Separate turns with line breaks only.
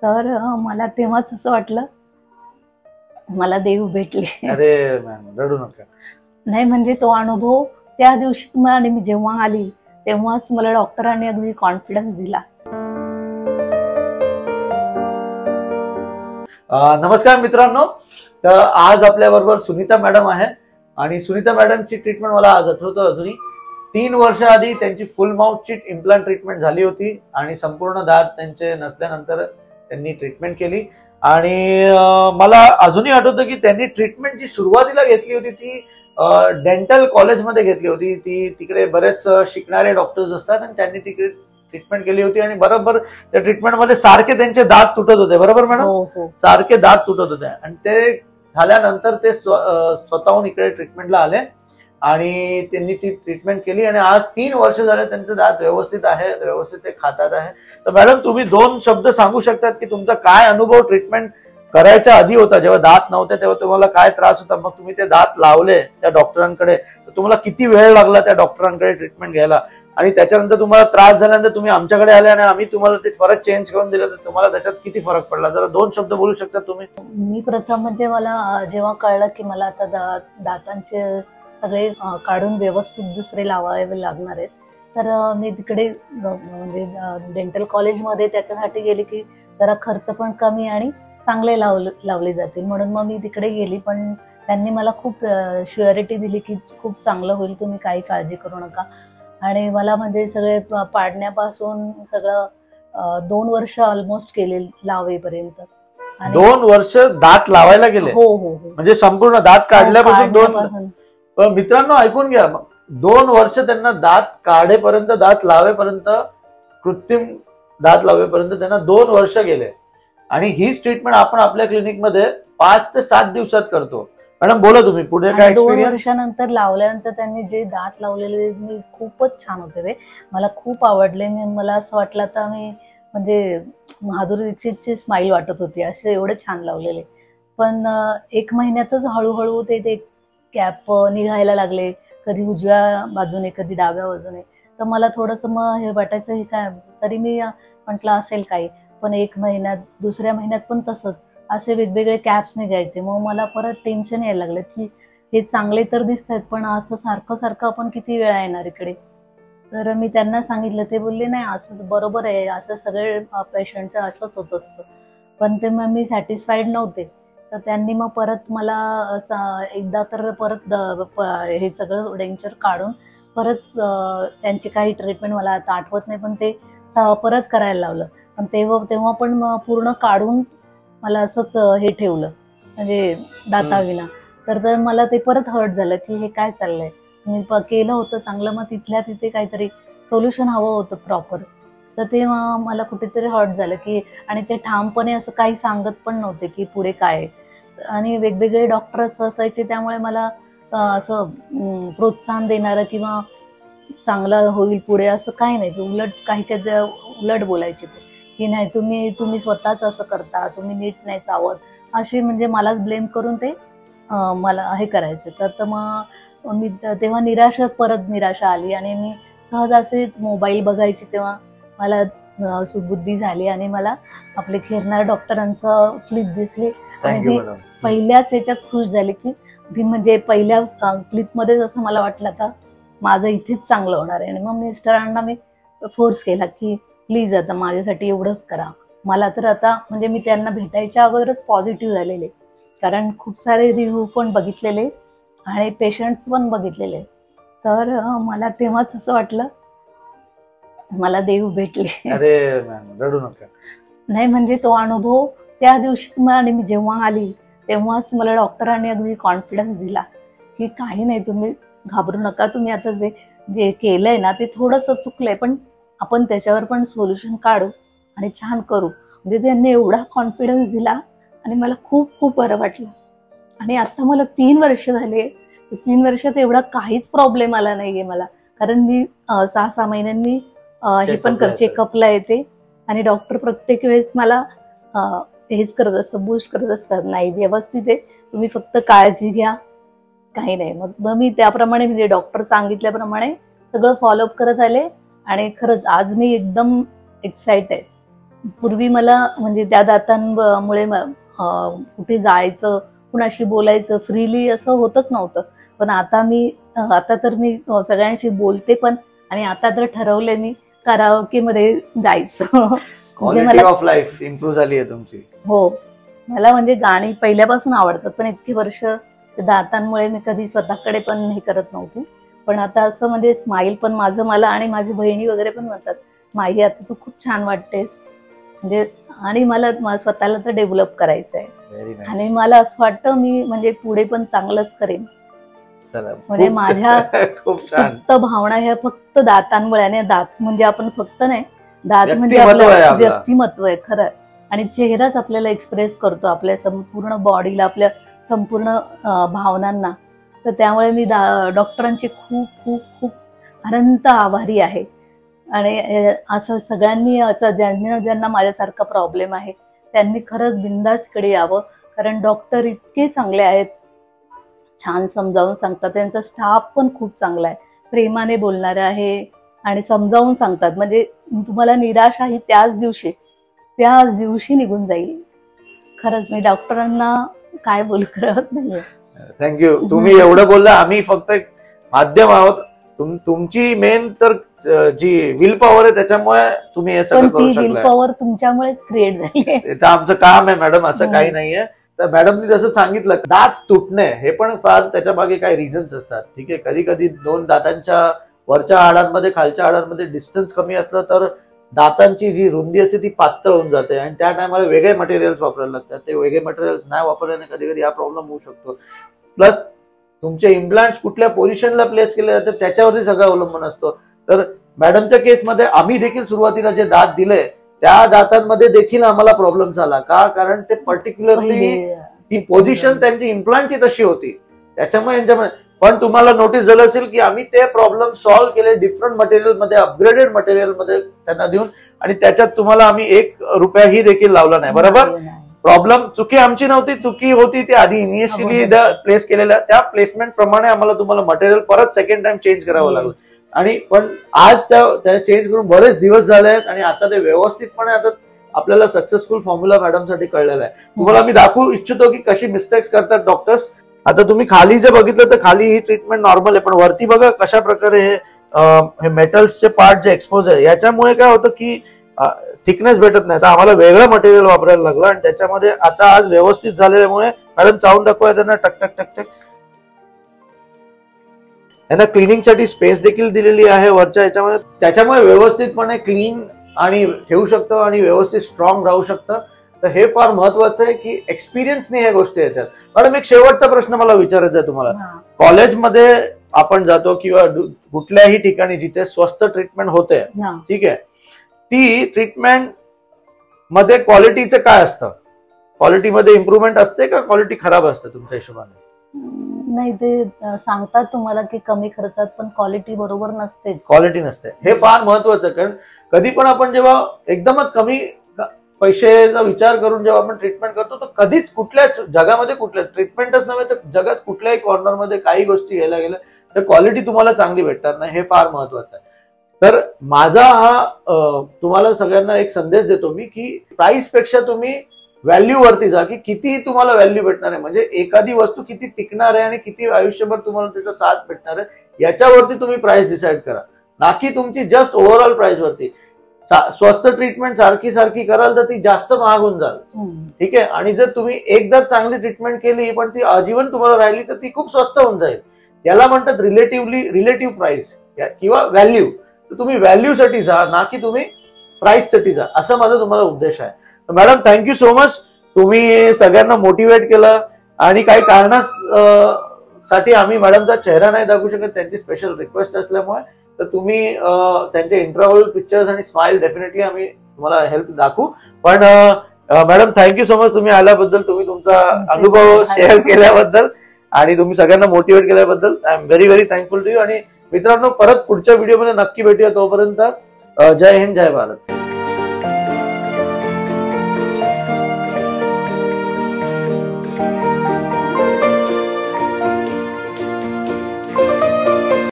तर मला तेव्हाच असं वाटलं मला देव भेटले.
अरे मॅम रडू नका.
नाही म्हणजे तो अनुभव त्या दिवशीच मला, आणि मी जेव्हा आली तेव्हाच मला डॉक्टरांनी अगदी कॉन्फिडन्स दिला.
नमस्कार मित्रांनो, तर आज आपल्या बरोबर सुनीता मॅडम आहे आणि सुनीता मॅडमची ट्रीटमेंट मला आज आठवतं अजूनही. 3 वर्ष आधी त्यांची फुल माउथ ची इम्प्लांट ट्रीटमेंट झाली होती आणि संपूर्ण दात त्यांचे नसल्यानंतर त्यांनी ट्रीटमेंट केली. आणि मला अजूनही आठवतं की त्यांनी ट्रीटमेंट जी सुरुवातीला घेतली होती ती डेंटल कॉलेजमध्ये घेतली होती. ती तिकडे बरेच शिकणारे डॉक्टर्स असतात आणि त्यांनी तिकडे ट्रीटमेंट केली होती आणि बरोबर त्या ट्रीटमेंटमध्ये सारखे त्यांचे दात तुटत होते. बरोबर मॅडम? सारखे दात तुटत होते आणि ते झाल्यानंतर ते स्वतःहून इकडे ट्रीटमेंटला आले आणि त्यांनी ती ट्रीटमेंट केली आणि आज 3 वर्ष झाले त्यांचे दात व्यवस्थित आहे, व्यवस्थित ते खातात आहे. तर मॅडम तुम्ही 2 शब्द सांगू शकतात की तुमचा काय अनुभव ट्रीटमेंट करायच्या आधी होता, जेव्हा दात नव्हते तेव्हा तुम्हाला काय त्रास होता, मग तुम्ही ते दात लावले त्या डॉक्टरांकडे, तर तुम्हाला किती वेळ लागला त्या डॉक्टरांकडे ट्रीटमेंट घ्यायला, आणि त्याच्यानंतर तुम्हाला त्रास झाल्यानंतर तुम्ही आमच्याकडे आले आणि आम्ही तुम्हाला ते परत चेंज करून दिलं, तर तुम्हाला त्याच्यात किती फरक पडला, जरा 2 शब्द बोलू शकता तुम्ही?
मी प्रथम म्हणजे मला जेव्हा कळलं की मला आता दातांचे सगळे काढून व्यवस्थित दुसरे लावावे लागणार आहेत, तर मी तिकडे म्हणजे डेंटल कॉलेजमध्ये त्याच्यासाठी गेले की जरा खर्च पण कमी आणि चांगले लावले जातील म्हणून मग मी तिकडे गेली. पण त्यांनी मला खूप शुअरिटी दिली की खूप चांगलं होईल, तुम्ही काही काळजी करू नका. आणि मला म्हणजे सगळे पाडण्यापासून सगळं 2 वर्ष ऑलमोस्ट केले लावेपर्यंत.
2 वर्ष दात लावायला गेले?
हो हो हो.
म्हणजे संपूर्ण दात काढल्यापासून 2. मित्रांनो ऐकून घ्या, 2 वर्ष त्यांना दात काढेपर्यंत, दात लावेपर्यंत, कृत्रिम दात लावेपर्यंत त्यांना 2 वर्ष गेले. आणि हीच ट्रीटमेंट आपण आपल्या क्लिनिकमध्ये 5 ते 7 दिवसात करतो. मॅडम बोला तुम्ही पुढे काय एक्सपिरियन्स?
2 वर्षानंतर लावल्यानंतर त्यांनी जे दात लावलेले मी खूपच छान होते, ते मला खूप आवडले. मला असं वाटलं तर मी म्हणजे माधुरी दीक्षितची स्माईल वाटत होती, असे एवढे छान लावलेले. पण 1 महिन्यातच हळूहळू ते कॅप निघायला लागले, कधी उजव्या बाजूने कधी डाव्या बाजूने. तर मला थोडंसं मग हे वाटायचं हे काय, तरी मी म्हटलं असेल काही. पण 1 महिन्यात, दुसऱ्या महिन्यात पण तसंच असे वेगवेगळे कॅप्स निघायचे. मग मला परत टेन्शन यायला लागलं की हे चांगले तर दिसत आहेत पण असं सारखं सारखं आपण किती वेळा येणार इकडे. तर मी त्यांना सांगितलं, ते बोलले नाही असंच बरोबर आहे, असं सगळे पेशंटचं असंच होत असतं. पण ते मग मी सॅटिस्फाईड नव्हते. तर त्यांनी मग परत मला एकदा तर परत हे सगळं डेंचर काढून परत त्यांची काही ट्रीटमेंट मला आता आठवत नाही, पण ते परत करायला लावलं. पण तेव्हा पण पूर्ण काढून मला असंच हे ठेवलं म्हणजे दाताविना. तर मला ते परत हर्ट झालं की हे काय चाललंय, मी केलं होतं चांगलं, मग तिथल्या तिथे काहीतरी सोल्युशन हवं होतं प्रॉपर. तर ते मला कुठेतरी हर्ट झालं की, आणि ते ठामपणे असं काही सांगत पण नव्हते की पुढे काय. आणि वेगवेगळे डॉक्टर असं असायचे, त्यामुळे मला असं प्रोत्साहन देणारं किंवा चांगलं होईल पुढे असं काही नाही. उलट काही उलट बोलायचे ते की नाही तुम्ही स्वतःच असं करता, तुम्ही नीट नाही चावत, असे म्हणजे मलाच ब्लेम करून ते मला हे करायचे. तर मग मी तेव्हा परत निराशा आली आणि मी सहज असेच मोबाईल बघायची, तेव्हा मला सुबुद्धी झाली आणि मला आपले खिरनार डॉक्टरांचं क्लिप दिसले आणि मी पहिल्याच ह्याच्यात खुश झाले की मी म्हणजे पहिल्या क्लिपमध्येच असं मला वाटलं आता माझं इथेच चांगलं होणार आहे. आणि मग मिस्टरांना मी फोर्स केला की प्लीज आता माझ्यासाठी एवढंच करा. मला तर आता म्हणजे मी त्यांना भेटायच्या अगोदरच पॉझिटिव्ह झालेले, कारण खूप सारे रिव्ह्यू पण बघितलेले आणि पेशंट्स पण बघितलेले. तर मला तेव्हाच असं वाटलं मला देव भेटले.
अरे रडू नका.
नाही म्हणजे तो अनुभव त्या दिवशीच मला, आणि मी जेव्हा आली तेव्हाच मला डॉक्टरांनी अगदी कॉन्फिडन्स दिला की काही नाही, तुम्ही घाबरू नका, तुम्ही आता जे केलंय ना ते थोडंसं चुकलंय, पण आपण त्याच्यावर पण सोल्युशन काढू आणि छान करू. म्हणजे त्यांनी एवढा कॉन्फिडन्स दिला आणि मला खूप खूप बरं वाटलं. आणि आता मला 3 वर्ष झाले, 3 वर्षात एवढा काहीच प्रॉब्लेम आला नाहीये मला, कारण मी 6-6 महिन्यांनी हे पण चेकअपला येते आणि डॉक्टर प्रत्येक वेळेस मला हेच करत असतं, बूस्ट करत असतात, नाही व्यवस्थित आहे, तुम्ही फक्त काळजी घ्या, काही नाही. मग मी त्याप्रमाणे म्हणजे डॉक्टर सांगितल्याप्रमाणे सगळं फॉलोअप करत आले आणि खरंच आज मी एकदम एक्साइटेड आहे. पूर्वी मला म्हणजे त्या दातांमुळे कुठे जायचं, कुणाशी बोलायचं फ्रीली असं होतच नव्हतं. पण आता तर मी सगळ्यांशी बोलते पण, आणि आता तर ठरवलंय मी कराओके मध्ये जायचं. म्हणजे
क्वालिटी ऑफ लाईफ इम्प्रूव्ह झाली आहे तुमची.
हो, मला म्हणजे गाणी पहिल्यापासून आवडतात, पण इतकी वर्ष ते दातांमुळे मी कधी स्वतःकडे पण हे करत नव्हते. पण आता असं म्हणजे स्माईल पण माझं मला आणि माझी बहिणी वगैरे पण म्हणतात, माही आता तू खूप छान वाटतेस. म्हणजे आणि मला स्वतःला तर डेव्हलप करायचं आहे.
Very nice.
आणि मला असं वाटतं मी म्हणजे पुढे पण चांगलंच करेन.
चला,
म्हणजे
खूप
माझ्या
खूप छान.
सुप्त भावना ह्या फक्त दातांमुळे, आणि दात म्हणजे आपण फक्त नाही, दात म्हणजे
व्यक्तिमत्व आहे
आपलं
आपलं.
व्यक्तिमत्व आहे खरं. आणि चेहराच आपल्याला एक्सप्रेस करतो आपल्या संपूर्ण बॉडीला, आपल्या संपूर्ण भावनांना. तर त्यामुळे मी डॉक्टरांची खूप खूप खूप अनंत आभारी आहे. आणि असं सगळ्यांनी ज्यांना माझ्यासारखा प्रॉब्लेम आहे त्यांनी खरंच बिंदासकडे यावं, कारण डॉक्टर इतके चांगले आहेत, छान समजावून सांगतात. त्यांचा स्टाफ पण खूप चांगला आहे, प्रेमाने बोलणारे आहे आणि समजावून सांगतात. म्हणजे तुम्हाला निराशा ही त्याच दिवशी निघून जाईल. खरंच मी डॉक्टरांना काय बोलू करत नाहीये.
थँक्यू. तुम्ही एवढं बोलला, आम्ही फक्त एक माध्यम आहोत. तुमची मेन तर जी विल पॉवर आहे त्याच्यामुळे तुम्ही हे
पण
सगळं करू
ती विल
शकलाय.
पॉवर तुमच्यामुळेच क्रिएट झाली आहे.
ते तर आमचं काम आहे मॅडम, असं काही नाहीये. तर मॅडमनी जसं सांगितलं, दात तुटणे हे पण फार त्याच्या मागे काही रिझन्स असतात. ठीक आहे, कधी कधी दोन दातांच्या वरच्या हाडांमध्ये खालच्या हाडांमध्ये डिस्टन्स कमी असलं तर दातांची जी रुंदी असते ती पातळ होऊन जाते, आणि त्या टायमाला वेगळे मटेरियल्स वापरायला लागतात. ते वेगळे मटेरियल्स नाही वापरल्याने कधी कधी हा प्रॉब्लेम होऊ शकतो. प्लस तुमचे इम्प्लांट्स कुठल्या पोझिशनला प्लेस केले जाते त्याच्यावरती सगळं अवलंबून असतो. तर मॅडमच्या केसमध्ये आम्ही देखील सुरुवातीला जे दात दिले त्या दातांमध्ये देखील आम्हाला प्रॉब्लेम झाला. का? कारण ते पर्टिक्युलरली ती पोझिशन त्यांची इम्प्लांटची तशी होती, त्याच्यामुळे यांच्यामध्ये. पण तुम्हाला नोटीस झालं असेल की आम्ही ते प्रॉब्लेम सॉल्व्ह केले डिफरंट मटेरियल मध्ये, अपग्रेडेड मटेरियल मध्ये त्यांना देऊन, आणि त्याच्यात तुम्हाला आम्ही ₹1 देखील लावला नाही. बरोबर? प्रॉब्लेम चुकी आमची नव्हती, चुकी होती ती आधी इनिशियली प्लेस केलेल्या त्या प्लेसमेंट प्रमाणे आम्हाला तुम्हाला मटेरियल परत सेकंड टाइम चेंज करावं लागलं. आणि पण आज त्या चेंज करून बरेच दिवस झाले आहेत, आणि आता ते व्यवस्थितपणे आता आपल्याला सक्सेसफुल फॉर्म्युला मॅडमसाठी कळलेला आहे. तुम्हाला मी दाखवू इच्छितो की कशी मिस्टेक्स करतात डॉक्टर्स. आता तुम्ही खाली जे बघितलं तर खाली ही ट्रीटमेंट नॉर्मल आहे, पण वरती बघा कशा प्रकारे हे मेटल्सचे पार्ट जे एक्सपोज आहे, याच्यामुळे काय होतं की थिकनेस भेटत नाही. तर आम्हाला वेगळं मटेरियल वापरायला लागलं, आणि त्याच्यामध्ये आता आज व्यवस्थित झाल्यामुळे मॅडम चावून दाखवा त्यांना, टक टक टक टक. त्यांना क्लिनिंग साठी स्पेस देखील दिलेली आहे वरच्या याच्यामध्ये, त्याच्यामुळे व्यवस्थितपणे क्लीन आणि ठेवू शकतो आणि व्यवस्थित स्ट्रॉंग राहू शकतं. तर हे फार महत्वाचं आहे की एक्सपिरियन्सने ह्या गोष्टी येतात. मॅडम एक शेवटचा प्रश्न मला विचारायचा आहे तुम्हाला. कॉलेजमध्ये आपण जातो किंवा कुठल्याही ठिकाणी जिथे स्वस्त ट्रीटमेंट होते, ठीक आहे, ती ट्रीटमेंट मध्ये क्वालिटीचं काय असतं? क्वालिटीमध्ये इम्प्रूव्हमेंट असते का क्वालिटी खराब असते तुमच्या हिशोबाने?
नाही, ते सांगतात तुम्हाला की कमी खर्चात, पण क्वालिटी बरोबर नसते.
क्वालिटी नसते, हे फार महत्वाचं. कारण कधी पण आपण जेव्हा एकदमच कमी पैशाचा विचार करून जेव्हा आपण ट्रीटमेंट करतो, तर कधीच कुठल्याच जगामध्ये कुठल्या ट्रीटमेंटच नव्हे तर जगात कुठल्याही कॉर्नरमध्ये काही गोष्टी घ्यायला गेल्या तर क्वालिटी तुम्हाला चांगली भेटणार नाही. हे फार महत्वाचं आहे. तर माझा हा तुम्हाला सगळ्यांना एक संदेश देतो मी की प्राइस पेक्षा तुम्ही व्हॅल्यू वरती जा, की किती तुम्हाला व्हॅल्यू भेटणार आहे, म्हणजे एखादी वस्तू किती टिकणार आहे आणि किती आयुष्यभर तुम्हाला त्याचा साथ भेटणार आहे याच्यावरती तुम्ही प्राइस डिसाईड करा, ना की तुमची जस्ट ओव्हरऑल प्राइस वरती. स्वस्त ट्रीटमेंट सारखी सारखी कराल तर ती जास्त महाग होऊन जाईल. ठीक आहे, आणि जर तुम्ही एकदा चांगली ट्रीटमेंट केली पण ती आजीवन तुम्हाला राहिली तर ती खूप स्वस्त होऊन जाईल. याला म्हणतात रिलेटिव्ह प्राइस किंवा व्हॅल्यू. तर तुम्ही व्हॅल्यू साठी जा, ना की तुम्ही प्राइस साठी जा, असं माझा तुम्हाला उद्देश आहे. Madam thank you so much. तुम्ही सगळ्यांना मोटिवेट केलं, आणि काही कारणासाठी आम्ही मॅडमचा चेहरा नाही दाखवू शकत, त्यांची स्पेशल रिक्वेस्ट असल्यामुळे. तर तुम्ही त्यांचे इंटरव्ह्यू पिक्चर्स आणि स्माइल डेफिनेटली आम्ही तुम्हाला हेल्प दाखवू. पण मॅडम थँक्यू सो मच तुम्ही आल्याबद्दल, तुम्ही तुमचा अनुभव शेअर केल्याबद्दल, आणि तुम्ही सगळ्यांना मोटिवेट केल्याबद्दल I am very very thankful to you. आणि मित्रांनो, परत पुढच्या व्हिडिओमध्ये नक्की भेटूया. तोपर्यंत जय हिंद, जय भारत.